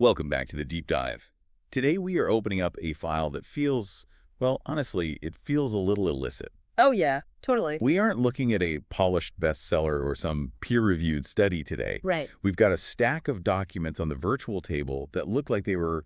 Welcome back to the Deep Dive. Today we are opening up a file that feels, well, honestly, it feels a little illicit. Oh, yeah, totally. We aren't looking at a polished bestseller or some peer-reviewed study today. Right. We've got a stack of documents on the virtual table that look like they were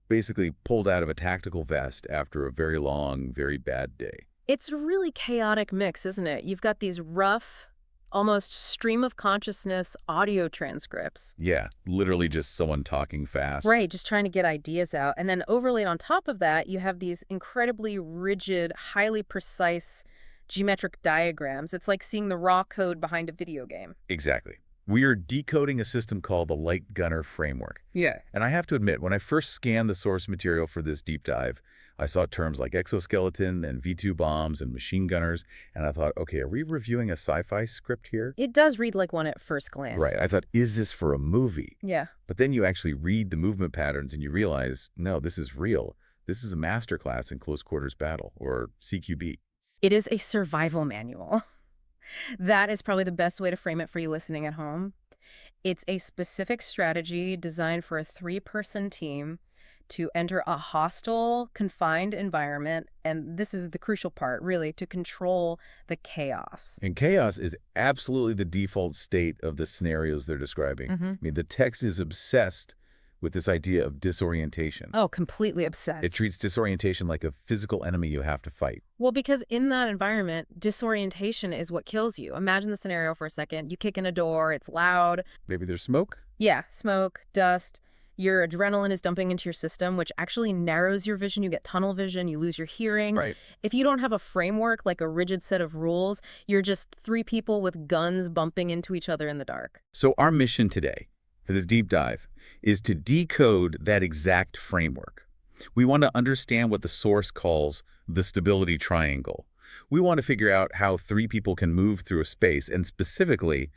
basically pulled out of a tactical vest after a very long, very bad day. It's a really chaotic mix, isn't it? You've got these rough, almost stream of consciousness audio transcripts. Yeah, literally just someone talking fast. Right, just trying to get ideas out. And then overlaid on top of that, you have these incredibly rigid, highly precise geometric diagrams. It's like seeing the raw code behind a video game. Exactly. We are decoding a system called the Light Gunner Framework. Yeah. And I have to admit, when I first scanned the source material for this deep dive, I saw terms like exoskeleton and V2 bombs and machine gunners, and I thought, okay, are we reviewing a sci-fi script here? It does read like one at first glance. Right. I thought, is this for a movie? Yeah. But then you actually read the movement patterns and you realize, no, this is real. This is a masterclass in close quarters battle, or CQB. It is a survival manual. That is probably the best way to frame it for you listening at home. It's a specific strategy designed for a 3-person team to enter a hostile, confined environment, and this is the crucial part, really, to control the chaos. And chaos is absolutely the default state of the scenarios they're describing. I mean, the text is obsessed with this idea of disorientation. Oh, completely obsessed. It treats disorientation like a physical enemy you have to fight. Well, because in that environment, disorientation is what kills you. Imagine the scenario for a second. You kick in a door, it's loud. Maybe there's smoke? Yeah, smoke, dust. Your adrenaline is dumping into your system, which actually narrows your vision. You get tunnel vision, you lose your hearing. Right. If you don't have a framework, like a rigid set of rules, you're just 3 people with guns bumping into each other in the dark. So our mission today, for this deep dive, is to decode that exact framework. We want to understand what the source calls the stability triangle. We want to figure out how 3 people can move through a space, and specifically,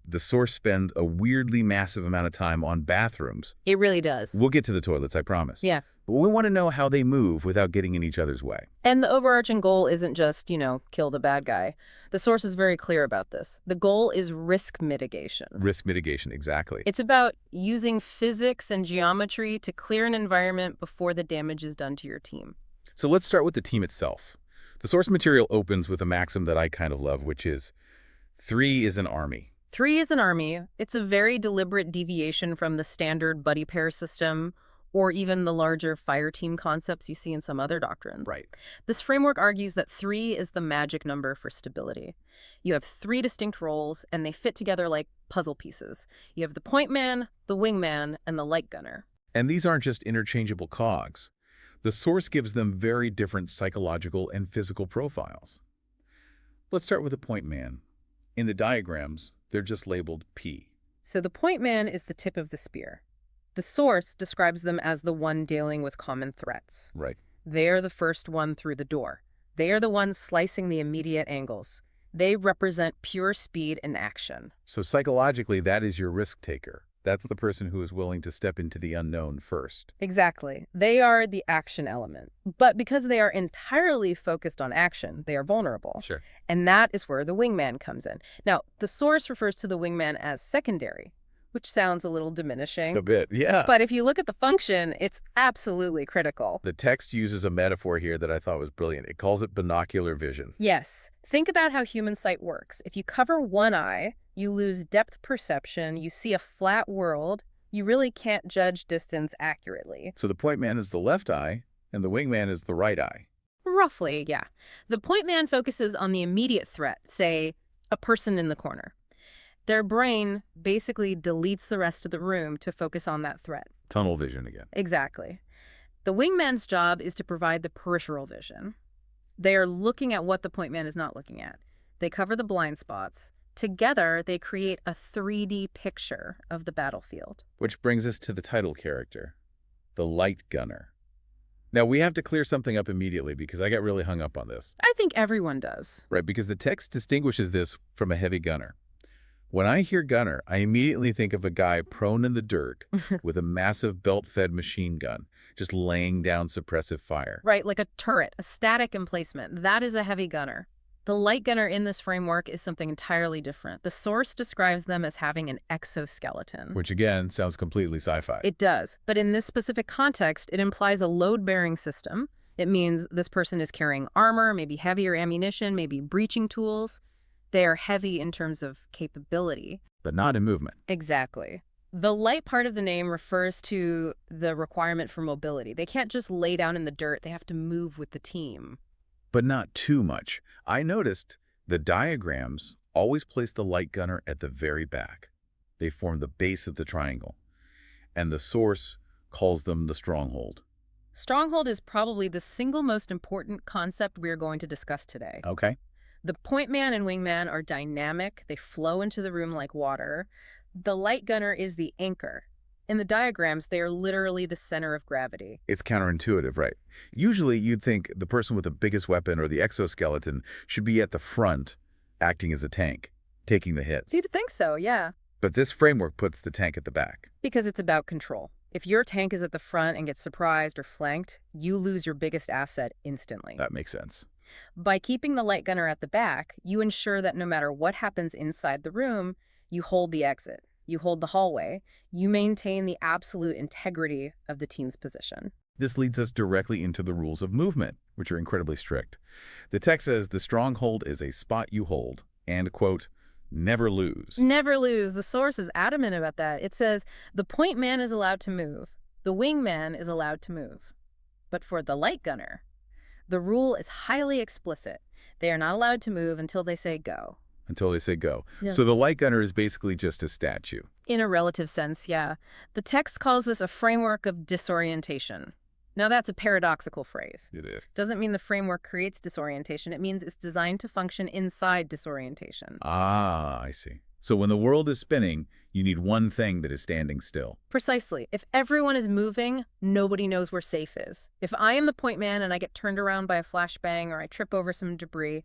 the source spends a weirdly massive amount of time on bathrooms. It really does. We'll get to the toilets, I promise. Yeah. But we want to know how they move without getting in each other's way. And the overarching goal isn't just, kill the bad guy. The source is very clear about this. The goal is risk mitigation. Risk mitigation, exactly. It's about using physics and geometry to clear an environment before the damage is done to your team. So let's start with the team itself. The source material opens with a maxim that I kind of love, which is 3 is an army. 3 is an army. It's a very deliberate deviation from the standard buddy pair system or even the larger fire team concepts you see in some other doctrines. Right. This framework argues that 3 is the magic number for stability. You have 3 distinct roles, and they fit together like puzzle pieces. You have the point man, the wingman, and the light gunner. And these aren't just interchangeable cogs. The source gives them very different psychological and physical profiles. Let's start with the point man. In the diagrams, they're just labeled P. So the point man is the tip of the spear. The source describes them as the one dealing with common threats. Right. They're the first one through the door. They are the ones slicing the immediate angles. They represent pure speed and action. So psychologically, that is your risk taker. That's the person who is willing to step into the unknown first. Exactly. They are the action element. But because they are entirely focused on action, they are vulnerable. Sure. And that is where the wingman comes in. Now, the source refers to the wingman as secondary, which sounds a little diminishing. A bit, yeah. But if you look at the function, it's absolutely critical. The text uses a metaphor here that I thought was brilliant. It calls it binocular vision. Yes. Think about how human sight works. If you cover one eye, you lose depth perception, you see a flat world, you really can't judge distance accurately. So the point man is the left eye, and the wingman is the right eye. Roughly, yeah. The point man focuses on the immediate threat, say, a person in the corner. Their brain basically deletes the rest of the room to focus on that threat. Tunnel vision again. Exactly. The wingman's job is to provide the peripheral vision. They are looking at what the point man is not looking at. They cover the blind spots. Together, they create a 3D picture of the battlefield. Which brings us to the title character, the light gunner. Now, we have to clear something up immediately because I got really hung up on this. I think everyone does. Right, because the text distinguishes this from a heavy gunner. When I hear gunner, I immediately think of a guy prone in the dirt with a massive belt-fed machine gun, just laying down suppressive fire. Right, like a turret, a static emplacement. That is a heavy gunner. The light gunner in this framework is something entirely different. The source describes them as having an exoskeleton. Which, again, sounds completely sci-fi. It does, but in this specific context, it implies a load-bearing system. It means this person is carrying armor, maybe heavier ammunition, maybe breaching tools. They are heavy in terms of capability. But not in movement. Exactly. The light part of the name refers to the requirement for mobility. They can't just lay down in the dirt. They have to move with the team. But not too much. I noticed the diagrams always place the light gunner at the very back. They form the base of the triangle. And the source calls them the stronghold. Stronghold is probably the single most important concept we're going to discuss today. Okay. The point man and wingman are dynamic. They flow into the room like water. The light gunner is the anchor. In the diagrams, they are literally the center of gravity. It's counterintuitive, right? Usually you'd think the person with the biggest weapon or the exoskeleton should be at the front, acting as a tank, taking the hits. You'd think so, yeah. But this framework puts the tank at the back. Because it's about control. If your tank is at the front and gets surprised or flanked, you lose your biggest asset instantly. That makes sense. By keeping the light gunner at the back, you ensure that no matter what happens inside the room, you hold the exit. You hold the hallway. You maintain the absolute integrity of the team's position. This leads us directly into the rules of movement, which are incredibly strict. The text says the stronghold is a spot you hold and, quote, never lose. Never lose. The source is adamant about that. It says the point man is allowed to move. The wingman is allowed to move. But for the light gunner, the rule is highly explicit. They are not allowed to move until they say go. Until they say go. Yeah. So the light gunner is basically just a statue. In a relative sense, yeah. The text calls this a framework of disorientation. Now that's a paradoxical phrase. It is. Doesn't mean the framework creates disorientation. It means it's designed to function inside disorientation. Ah, I see. So when the world is spinning, you need one thing that is standing still. Precisely. If everyone is moving, nobody knows where safe is. If I am the point man and I get turned around by a flashbang or I trip over some debris,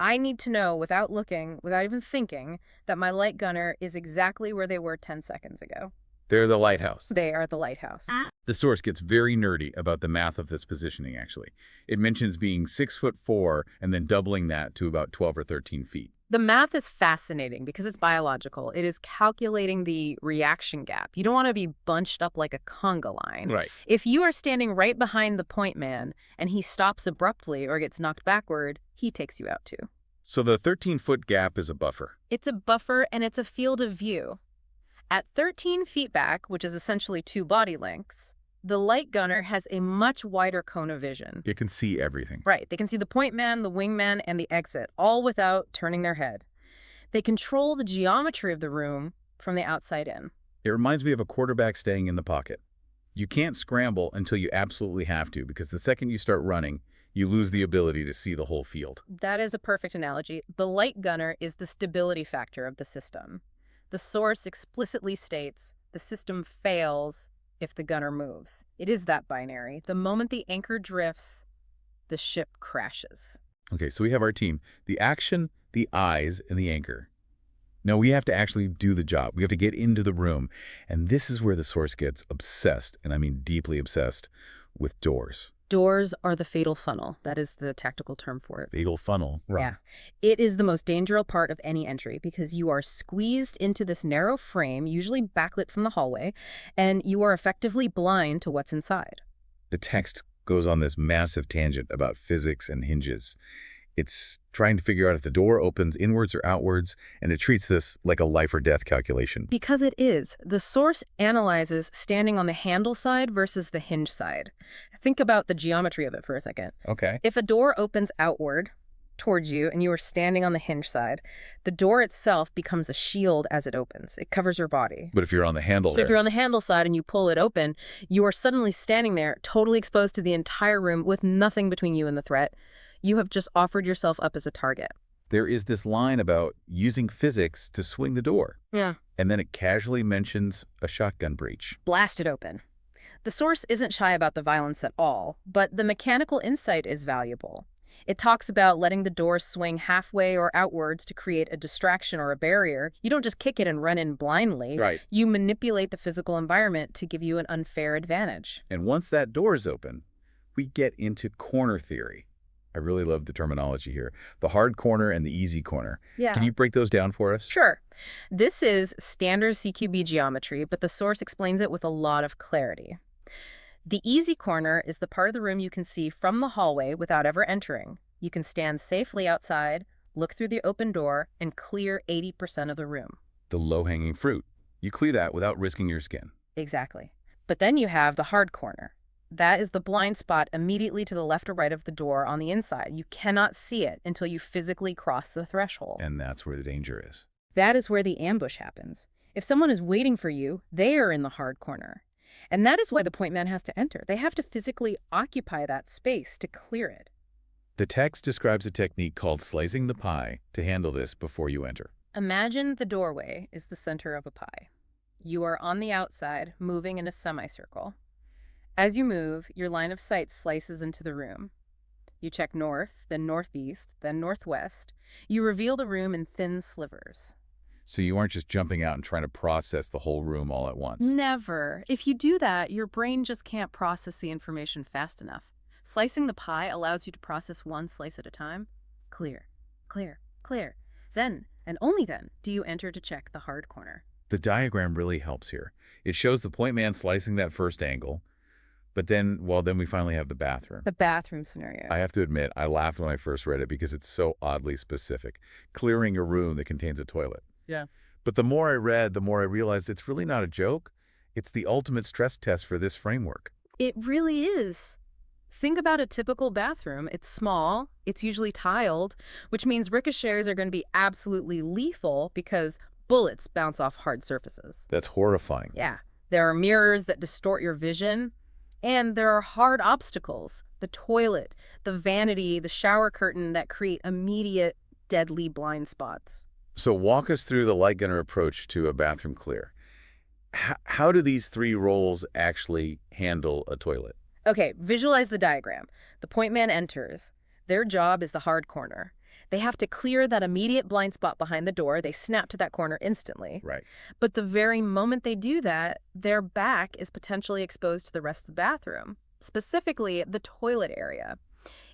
I need to know without looking, without even thinking, that my light gunner is exactly where they were 10 seconds ago. They're the lighthouse. They are the lighthouse. The source gets very nerdy about the math of this positioning, actually. It mentions being 6'4" and then doubling that to about 12 or 13 feet. The math is fascinating because it's biological. It is calculating the reaction gap. You don't want to be bunched up like a conga line. Right. If you are standing right behind the point man and he stops abruptly or gets knocked backward, he takes you out too. So the 13-foot gap is a buffer. It's a buffer and it's a field of view. At 13 feet back, which is essentially 2 body lengths, the light gunner has a much wider cone of vision. It can see everything. Right. They can see the point man, the wingman, and the exit, all without turning their head. They control the geometry of the room from the outside in. It reminds me of a quarterback staying in the pocket. You can't scramble until you absolutely have to, because the second you start running, you lose the ability to see the whole field. That is a perfect analogy. The light gunner is the stability factor of the system. The source explicitly states the system fails if the gunner moves. It is that binary. The moment the anchor drifts, the ship crashes. Okay, so we have our team, the action, the eyes, and the anchor. Now we have to actually do the job. We have to get into the room. And this is where the source gets obsessed, and I mean deeply obsessed, with doors. Doors are the fatal funnel. That is the tactical term for it. Fatal funnel. Right. Yeah. It is the most dangerous part of any entry because you are squeezed into this narrow frame, usually backlit from the hallway, and you are effectively blind to what's inside. The text goes on this massive tangent about physics and hinges. It's trying to figure out if the door opens inwards or outwards, and it treats this like a life or death calculation. Because it is. The source analyzes standing on the handle side versus the hinge side. Think about the geometry of it for a second. Okay. If a door opens outward towards you and you are standing on the hinge side, the door itself becomes a shield as it opens. It covers your body. But if you're on the handle So if you're on the handle side and you pull it open, you are suddenly standing there, totally exposed to the entire room with nothing between you and the threat. You have just offered yourself up as a target. there is this line about using physics to swing the door. Yeah. And then it casually mentions a shotgun breach. Blast it open. The source isn't shy about the violence at all, but the mechanical insight is valuable. It talks about letting the door swing halfway or outwards to create a distraction or a barrier. You don't just kick it and run in blindly. Right. You manipulate the physical environment to give you an unfair advantage. And once that door is open, we get into corner theory. I really love the terminology here. The hard corner and the easy corner. Can Yeah. you break those down for us? Sure. This is standard CQB geometry, but the source explains it with a lot of clarity. The easy corner is the part of the room you can see from the hallway without ever entering. You can stand safely outside, look through the open door, and clear 80% of the room. The low-hanging fruit. You clear that without risking your skin. Exactly. But then you have the hard corner. That is the blind spot immediately to the left or right of the door on the inside. You cannot see it until you physically cross the threshold. And that's where the danger is. That is where the ambush happens. If someone is waiting for you, they are in the hard corner. And that is why the point man has to enter. They have to physically occupy that space to clear it. The text describes a technique called slicing the pie to handle this before you enter. Imagine the doorway is the center of a pie. You are on the outside, moving in a semicircle. As you move, your line of sight slices into the room. You check north, then northeast, then northwest. You reveal the room in thin slivers. So you aren't just jumping out and trying to process the whole room all at once. Never. If you do that, your brain just can't process the information fast enough. Slicing the pie allows you to process one slice at a time. Clear, clear, clear. Then, and only then, do you enter to check the hard corner. The diagram really helps here. It shows the point man slicing that first angle, but then we finally have the bathroom. The bathroom scenario. I have to admit, I laughed when I first read it because it's so oddly specific. Clearing a room that contains a toilet. Yeah. But the more I read, the more I realized it's really not a joke. It's the ultimate stress test for this framework. It really is. Think about a typical bathroom. It's small, it's usually tiled, which means ricochets are going to be absolutely lethal because bullets bounce off hard surfaces. That's horrifying. Yeah. There are mirrors that distort your vision, and there are hard obstacles. The toilet, the vanity, the shower curtain that create immediate, deadly blind spots. So walk us through the light gunner approach to a bathroom clear. How do these three roles actually handle a toilet? Okay, visualize the diagram. The point man enters. Their job is the hard corner. They have to clear that immediate blind spot behind the door. They snap to that corner instantly. Right. But the very moment they do that, their back is potentially exposed to the rest of the bathroom, specifically the toilet area.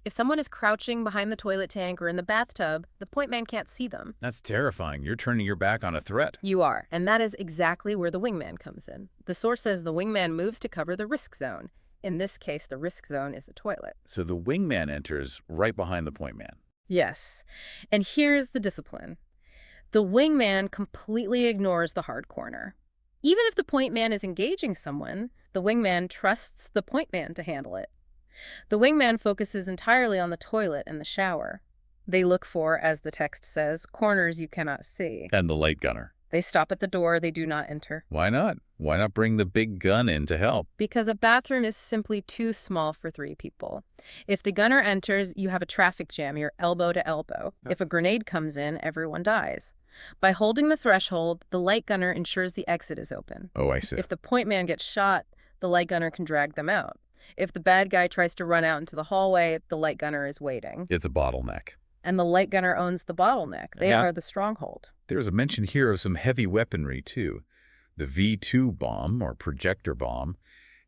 If someone is crouching behind the toilet tank or in the bathtub, the point man can't see them. That's terrifying. You're turning your back on a threat. You are, and that is exactly where the wingman comes in. The source says the wingman moves to cover the risk zone. In this case, the risk zone is the toilet. So the wingman enters right behind the point man. Yes. And here's the discipline. The wingman completely ignores the hard corner. Even if the point man is engaging someone, the wingman trusts the point man to handle it. The wingman focuses entirely on the toilet and the shower. They look for, as the text says, corners you cannot see. And the light gunner. They stop at the door, they do not enter. Why not? Why not bring the big gun in to help? Because a bathroom is simply too small for 3 people. If the gunner enters, you have a traffic jam, you're elbow to elbow. If a grenade comes in, everyone dies. By holding the threshold, the light gunner ensures the exit is open. Oh, I see. If the point man gets shot, the light gunner can drag them out. If the bad guy tries to run out into the hallway, the light gunner is waiting. It's a bottleneck. And the light gunner owns the bottleneck. They Yeah. are the stronghold. There's a mention here of some heavy weaponry, too. The V2 bomb, or projector bomb.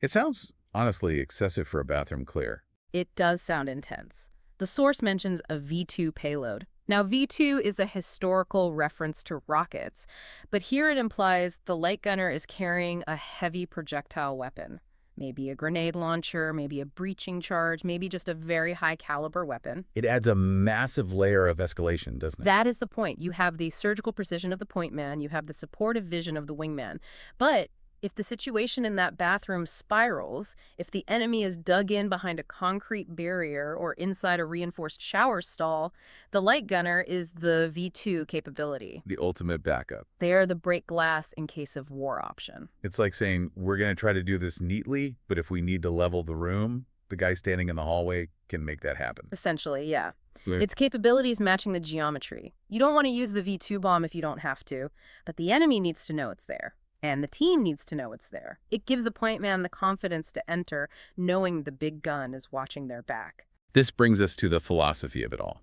It sounds, honestly, excessive for a bathroom clear. It does sound intense. The source mentions a V2 payload. Now, V2 is a historical reference to rockets, but here it implies the light gunner is carrying a heavy projectile weapon. Maybe a grenade launcher, maybe a breaching charge, maybe just a very high-caliber weapon. It adds a massive layer of escalation, doesn't it? That is the point. You have the surgical precision of the point man, you have the supportive vision of the wingman. But if the situation in that bathroom spirals, if the enemy is dug in behind a concrete barrier or inside a reinforced shower stall, the light gunner is the V2 capability. The ultimate backup. They are the break glass in case of war option. It's like saying, we're going to try to do this neatly, but if we need to level the room, the guy standing in the hallway can make that happen. Essentially, yeah. Right. Its capabilities matching the geometry. You don't want to use the V2 bomb if you don't have to, but the enemy needs to know it's there. And the team needs to know it's there. It gives the point man the confidence to enter, knowing the big gun is watching their back. This brings us to the philosophy of it all.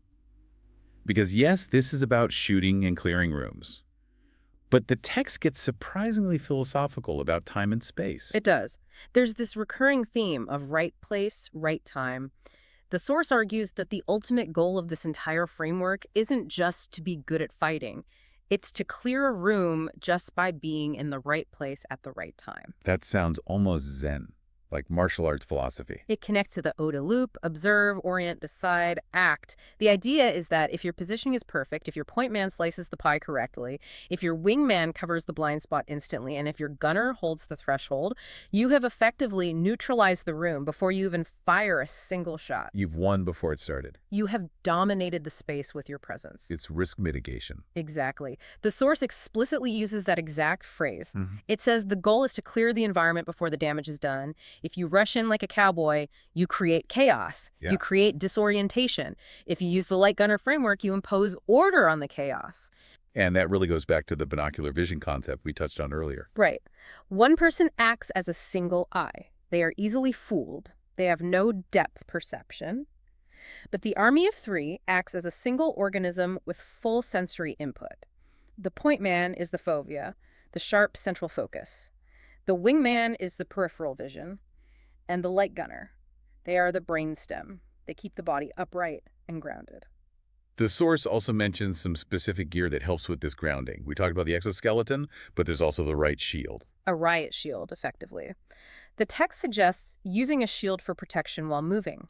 Because yes, this is about shooting and clearing rooms. But the text gets surprisingly philosophical about time and space. It does. There's this recurring theme of right place, right time. The source argues that the ultimate goal of this entire framework isn't just to be good at fighting. It's to clear a room just by being in the right place at the right time. That sounds almost Zen, like martial arts philosophy. It connects to the OODA loop: observe, orient, decide, act. The idea is that if your positioning is perfect, if your point man slices the pie correctly, if your wingman covers the blind spot instantly, and if your gunner holds the threshold, you have effectively neutralized the room before you even fire a single shot. You've won before it started. You have dominated the space with your presence. It's risk mitigation. Exactly. The source explicitly uses that exact phrase. Mm-hmm. It says the goal is to clear the environment before the damage is done. If you rush in like a cowboy, you create chaos. Yeah. You create disorientation. If you use the light gunner framework, you impose order on the chaos. And that really goes back to the binocular vision concept we touched on earlier. Right. One person acts as a single eye. They are easily fooled. They have no depth perception. But the army of three acts as a single organism with full sensory input. The point man is the fovea, the sharp central focus. The wingman is the peripheral vision. And the light gunner, they are the brainstem. They keep the body upright and grounded. The source also mentions some specific gear that helps with this grounding. We talked about the exoskeleton, but there's also the right shield. A riot shield, effectively. The text suggests using a shield for protection while moving.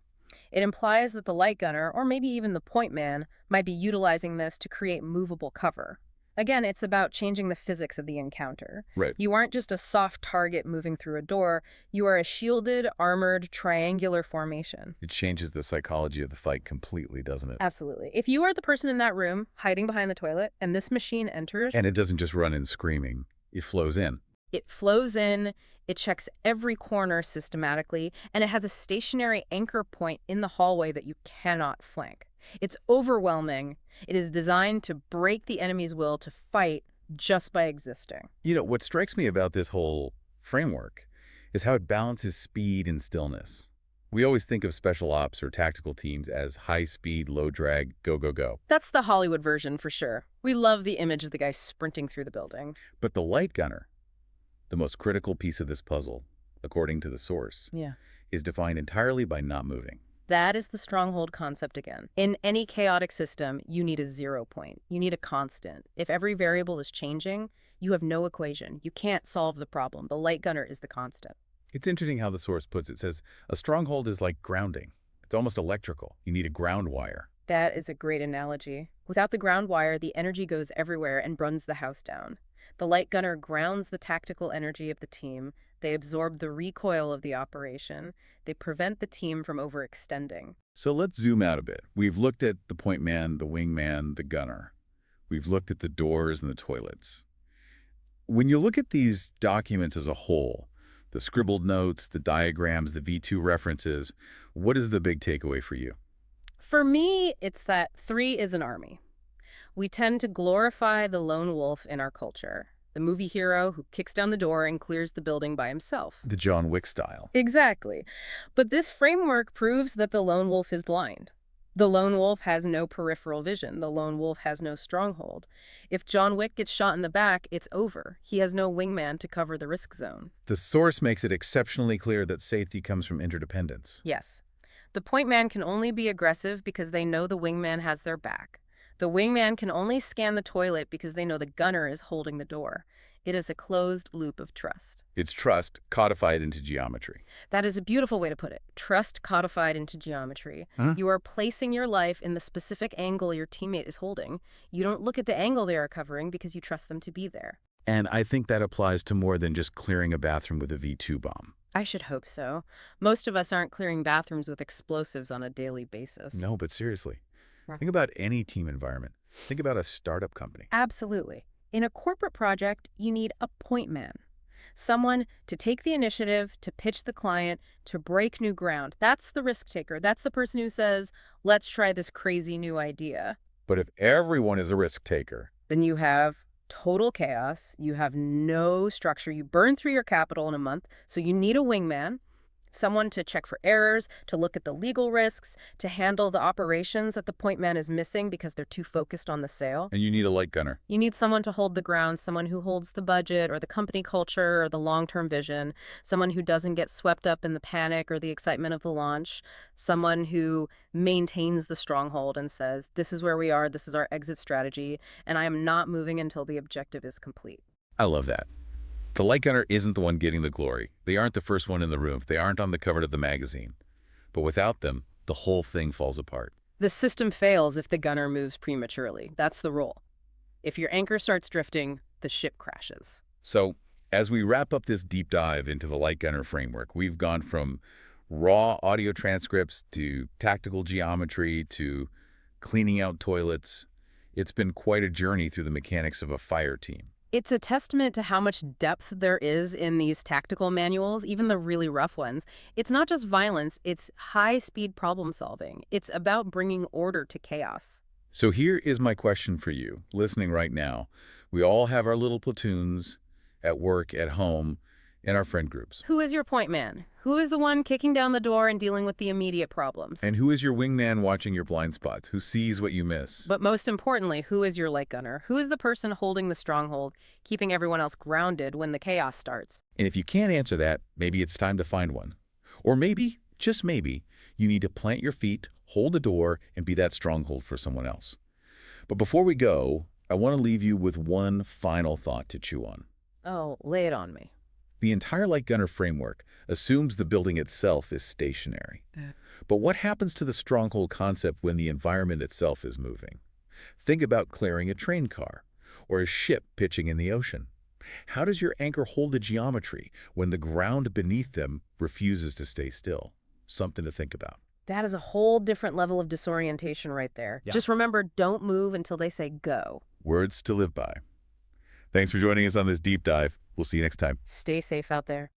It implies that the light gunner, or maybe even the point man, might be utilizing this to create movable cover. Again, it's about changing the physics of the encounter. Right. You aren't just a soft target moving through a door. You are a shielded, armored, triangular formation. It changes the psychology of the fight completely, doesn't it? Absolutely. If you are the person in that room, hiding behind the toilet, and this machine enters... And it doesn't just run in screaming. It flows in. It flows in, it checks every corner systematically, and it has a stationary anchor point in the hallway that you cannot flank. It's overwhelming. It is designed to break the enemy's will to fight just by existing. You know, what strikes me about this whole framework is how it balances speed and stillness. We always think of special ops or tactical teams as high speed, low drag, go, go, go. That's the Hollywood version for sure. We love the image of the guy sprinting through the building. But the light gunner, the most critical piece of this puzzle, according to the source, is defined entirely by not moving. That is the stronghold concept again. In any chaotic system, you need a 0 point. You need a constant. If every variable is changing, you have no equation. You can't solve the problem. The light gunner is the constant. It's interesting how the source puts it. It says, a stronghold is like grounding. It's almost electrical. You need a ground wire. That is a great analogy. Without the ground wire, the energy goes everywhere and runs the house down. The light gunner grounds the tactical energy of the team. They absorb the recoil of the operation. They prevent the team from overextending. So let's zoom out a bit. We've looked at the point man, the wingman, the gunner. We've looked at the doors and the toilets. When you look at these documents as a whole, the scribbled notes, the diagrams, the V2 references, what is the big takeaway for you? For me, it's that 3 is an army. We tend to glorify the lone wolf in our culture. The movie hero who kicks down the door and clears the building by himself. The John Wick style. Exactly. But this framework proves that the lone wolf is blind. The lone wolf has no peripheral vision. The lone wolf has no stronghold. If John Wick gets shot in the back, it's over. He has no wingman to cover the risk zone. The source makes it exceptionally clear that safety comes from interdependence. Yes. The point man can only be aggressive because they know the wingman has their back. The wingman can only scan the toilet because they know the gunner is holding the door. It is a closed loop of trust. It's trust codified into geometry. That is a beautiful way to put it. Trust codified into geometry. Huh? You are placing your life in the specific angle your teammate is holding. You don't look at the angle they are covering because you trust them to be there. And I think that applies to more than just clearing a bathroom with a V2 bomb. I should hope so. Most of us aren't clearing bathrooms with explosives on a daily basis. No, but seriously. Think about any team environment. Think about a startup company. Absolutely. In a corporate project, you need a point man. Someone to take the initiative, to pitch the client, to break new ground. That's the risk taker. That's the person who says, let's try this crazy new idea. But if everyone is a risk taker, then you have total chaos. You have no structure. You burn through your capital in a month. So you need a wingman. Someone to check for errors, to look at the legal risks, to handle the operations that the point man is missing because they're too focused on the sale. And you need a light gunner. You need someone to hold the ground, someone who holds the budget or the company culture or the long-term vision, someone who doesn't get swept up in the panic or the excitement of the launch, someone who maintains the stronghold and says, this is where we are, this is our exit strategy, and I am not moving until the objective is complete. I love that. The light gunner isn't the one getting the glory. They aren't the first one in the room. They aren't on the cover of the magazine. But without them, the whole thing falls apart. The system fails if the gunner moves prematurely. That's the rule. If your anchor starts drifting, the ship crashes. So, as we wrap up this deep dive into the light gunner framework, we've gone from raw audio transcripts to tactical geometry to cleaning out toilets. It's been quite a journey through the mechanics of a fire team. It's a testament to how much depth there is in these tactical manuals, even the really rough ones. It's not just violence, it's high-speed problem solving. It's about bringing order to chaos. So here is my question for you, listening right now. We all have our little platoons at work, at home, in our friend groups. Who is your point man? Who is the one kicking down the door and dealing with the immediate problems? And who is your wingman watching your blind spots? Who sees what you miss? But most importantly, who is your light gunner? Who is the person holding the stronghold, keeping everyone else grounded when the chaos starts? And if you can't answer that, maybe it's time to find one. Or maybe, just maybe, you need to plant your feet, hold the door, and be that stronghold for someone else. But before we go, I want to leave you with one final thought to chew on. Oh, lay it on me. The entire light gunner framework assumes the building itself is stationary. But what happens to the stronghold concept when the environment itself is moving? Think about clearing a train car or a ship pitching in the ocean. How does your anchor hold the geometry when the ground beneath them refuses to stay still? Something to think about. That is a whole different level of disorientation right there. Yeah. Just remember, don't move until they say go. Words to live by. Thanks for joining us on this deep dive. We'll see you next time. Stay safe out there.